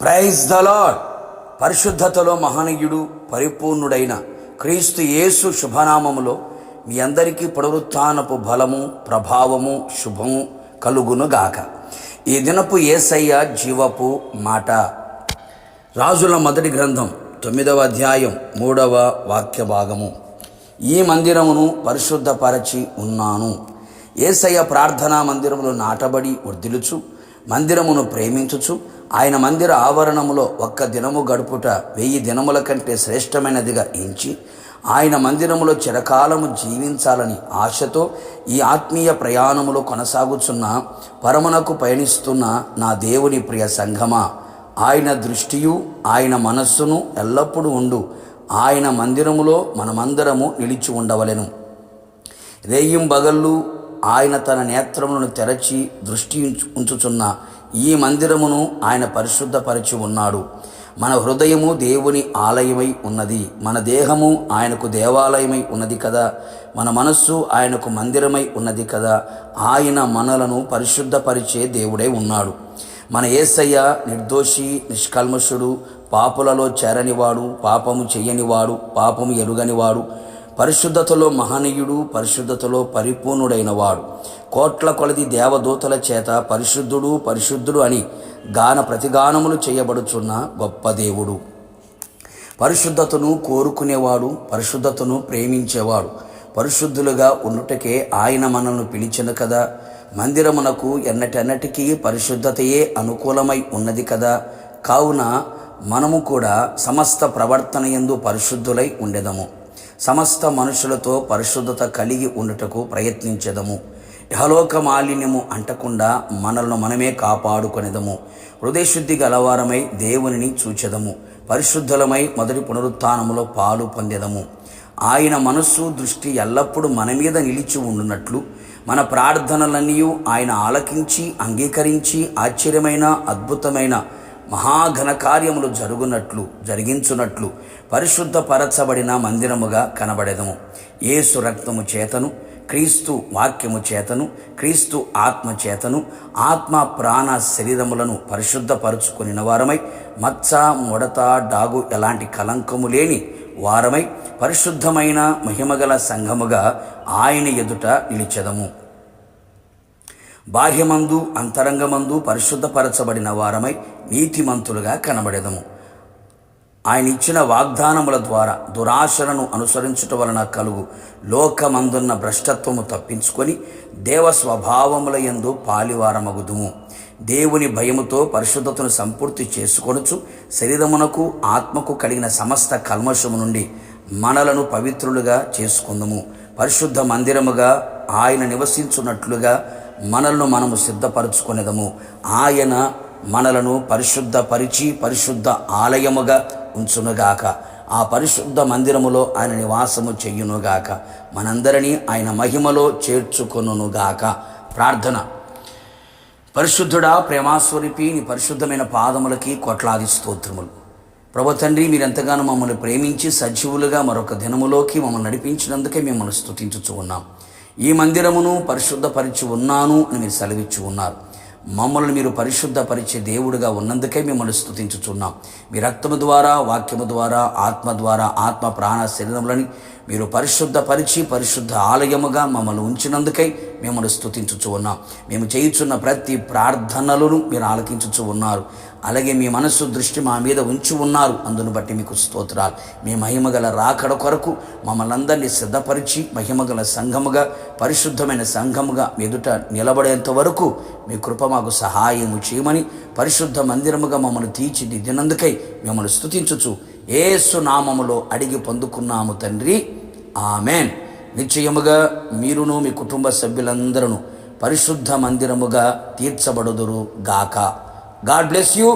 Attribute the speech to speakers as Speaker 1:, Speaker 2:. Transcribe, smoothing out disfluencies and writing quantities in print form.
Speaker 1: Praise the lord. పరిశుద్ధతలో మహనీయుడు పరిపూర్ణుడైన క్రీస్తు యేసు శుభనామములో మీ అందరికీ పునరుత్థానపు బలము, ప్రభావము, శుభము కలుగునుగాక. ఈ దినపు యేసయ్య జీవపు మాట. రాజుల మొదటి గ్రంథం 9వ అధ్యాయం 3వ వాక్య భాగము. ఈ మందిరమును పరిశుద్ధపరచి ఉన్నాను. యేసయ్య ప్రార్థనా మందిరములో నాటబడి వర్ధిల్లుచు, మందిరమును ప్రేమించుచు, ఆయన మందిర ఆవరణములో ఒక్క దినము గడుపుట 1000 దినముల కంటే శ్రేష్టమైనదిగా ఎంచి, ఆయన మందిరములో చిరకాలము జీవించాలని ఆశతో ఈ ఆత్మీయ ప్రయాణములో కొనసాగుచున్న, పరమునకు పయనిస్తున్న నా దేవుని ప్రియ సంఘమా, ఆయన దృష్టియు ఆయన మనస్సును ఎల్లప్పుడూ ఉండు ఆయన మందిరములో మనమందరము నిలిచి ఉండవలెను. రేయింబగళ్ళు ఆయన తన నేత్రములను తెరచి దృష్టి ఉంచుచున్న ఈ మందిరమును ఆయన పరిశుద్ధపరిచి ఉన్నాడు. మన హృదయము దేవుని ఆలయమై ఉన్నది, మన దేహము ఆయనకు దేవాలయమై ఉన్నది కదా, మన మనస్సు ఆయనకు మందిరమై ఉన్నది కదా. ఆయన మనలను పరిశుద్ధపరిచే దేవుడై ఉన్నాడు. మన యేసయ్య నిర్దోషి, నిష్కల్మషుడు, పాపులలో చేరనివాడు, పాపము చెయ్యనివాడు, పాపము ఎరుగనివాడు, పరిశుద్ధతలో మహనీయుడు, పరిశుద్ధతలో పరిపూర్ణుడైన వాడు. కోట్ల కొలది దేవదూతల చేత పరిశుద్ధుడు పరిశుద్ధుడు అని ప్రతిగానములు చేయబడుచున్న గొప్ప దేవుడు. పరిశుద్ధతను కోరుకునేవాడు, పరిశుద్ధతను ప్రేమించేవాడు. పరిశుద్ధులుగా ఉండుటకే ఆయన మనల్ని పిలిచెను కదా. మందిరమునకు ఎన్నటెన్నటికీ పరిశుద్ధతయే అనుకూలమై ఉన్నది కదా. కావున మనము కూడా సమస్త ప్రవర్తన యందు పరిశుద్ధులై ఉండెదము. సమస్త మనుషులతో పరిశుద్ధత కలిగి ఉండుటకు ప్రయత్నించెదము. ఇహలోక మాలిన్యము అంటకుండా మనల్ని మనమే కాపాడుకొనేదము. హృదయశుద్ధి గలవారమై దేవునిని చూచెదము. పరిశుద్ధులమై మొదటి పునరుత్థానములో పాలు పొందెదము. ఆయన మనస్సు దృష్టి ఎల్లప్పుడూ మన మీద నిలిచి ఉండునట్లు, మన ప్రార్థనలన్నీ ఆయన ఆలకించి అంగీకరించి ఆశ్చర్యమైన అద్భుతమైన మహాఘనకార్యములు జరిగించున్నట్లు పరిశుద్ధపరచబడిన మందిరముగా కనబడెదము. యేసు రక్తము చేతను, క్రీస్తు వాక్యము చేతను, క్రీస్తు ఆత్మ చేతను, ఆత్మ ప్రాణ శరీరములను పరిశుద్ధపరుచుకుని వారమై, మచ్చ, ముడత, డాగు ఎలాంటి కలంకము లేని వారమై పరిశుద్ధమైన మహిమగల సంఘముగా ఆయన ఎదుట నిలిచెదము. బాహ్యమందు అంతరంగమందు పరిశుద్ధపరచబడిన వారమై నీతిమంతులుగా కనబడెదము. ఆయన ఇచ్చిన వాగ్దానముల ద్వారా దురాశలను అనుసరించుట వలన కలుగు లోకమందున్న భ్రష్టత్వము తప్పించుకొని దేవ స్వభావముల యందు పాలివారమగుదుము. దేవుని భయముతో పరిశుద్ధతను సంపూర్తి చేసుకొనుచు, శరీరమునకు ఆత్మకు కలిగిన సమస్త కల్మషము నుండి మనలను పవిత్రులుగా చేసుకుందుము. పరిశుద్ధ మందిరముగా ఆయన నివసించున్నట్లుగా మనలను మనము సిద్ధపరచుకొనేదము. ఆయన మనలను పరిశుద్ధపరిచి పరిశుద్ధ ఆలయముగా ఉంచునుగాక. ఆ పరిశుద్ధ మందిరములో ఆయన నివాసము చెయ్యునుగాక. మనందరినీ ఆయన మహిమలో చేర్చుకొనుగాక. ప్రార్థన. పరిశుద్ధుడా, ప్రేమాస్వరూపి, నీ పరిశుద్ధమైన పాదములకి కోట్లాది స్తోత్రములు. ప్రభు తండ్రి, మీరెంతగానో మమ్మల్ని ప్రేమించి సజీవులుగా మరొక దినములోకి మమ్మల్ని నడిపించినందుకే మిమ్మల్ని స్తుతించుచు ఉన్నాం. ఈ మందిరమును పరిశుద్ధపరిచి ఉన్నాను అని మీరు సెలవిచ్చి ఉన్నారు. మమ్మల్ని మీరు పరిశుద్ధపరిచే దేవుడిగా ఉన్నందుకే మిమ్మల్ని స్తుతించుచున్నాం. మీ రక్తము ద్వారా, వాక్యము ద్వారా, ఆత్మ ద్వారా, ఆత్మ ప్రాణ శరీరములని మీరు పరిశుద్ధపరిచి పరిశుద్ధ ఆలయముగా మమ్మల్ని ఉంచినందుకై మిమ్మల్ని స్తుతించుచు ఉన్నాం. మేము చేయుచున్న ప్రతి ప్రార్థనలను మీరు ఆలకించుచు ఉన్నారు. అలాగే మీ మనస్సు దృష్టి మా మీద ఉంచి ఉన్నారు. అందును బట్టి మీకు స్తోత్రాలు. మీ మహిమగల రాకడ కొరకు మమ్మల్ని అందరినీ సిద్ధపరిచి మహిమగల సంఘముగా, పరిశుద్ధమైన సంఘముగా ఎదుట నిలబడేంత వరకు మీ కృప మాకు సహాయము చేయమని, పరిశుద్ధ మందిరముగా మమ్మల్ని తీర్చిదిద్దినందుకై మిమ్మల్ని స్తుతించుచు యేసు నామములో అడిగి పొందుకున్నాము తండ్రి. ఆమెన్. నిశ్చయముగా మీరును మీ కుటుంబ సభ్యులందరూ పరిశుద్ధ మందిరముగా తీర్చబడుదురు గాక. God bless you.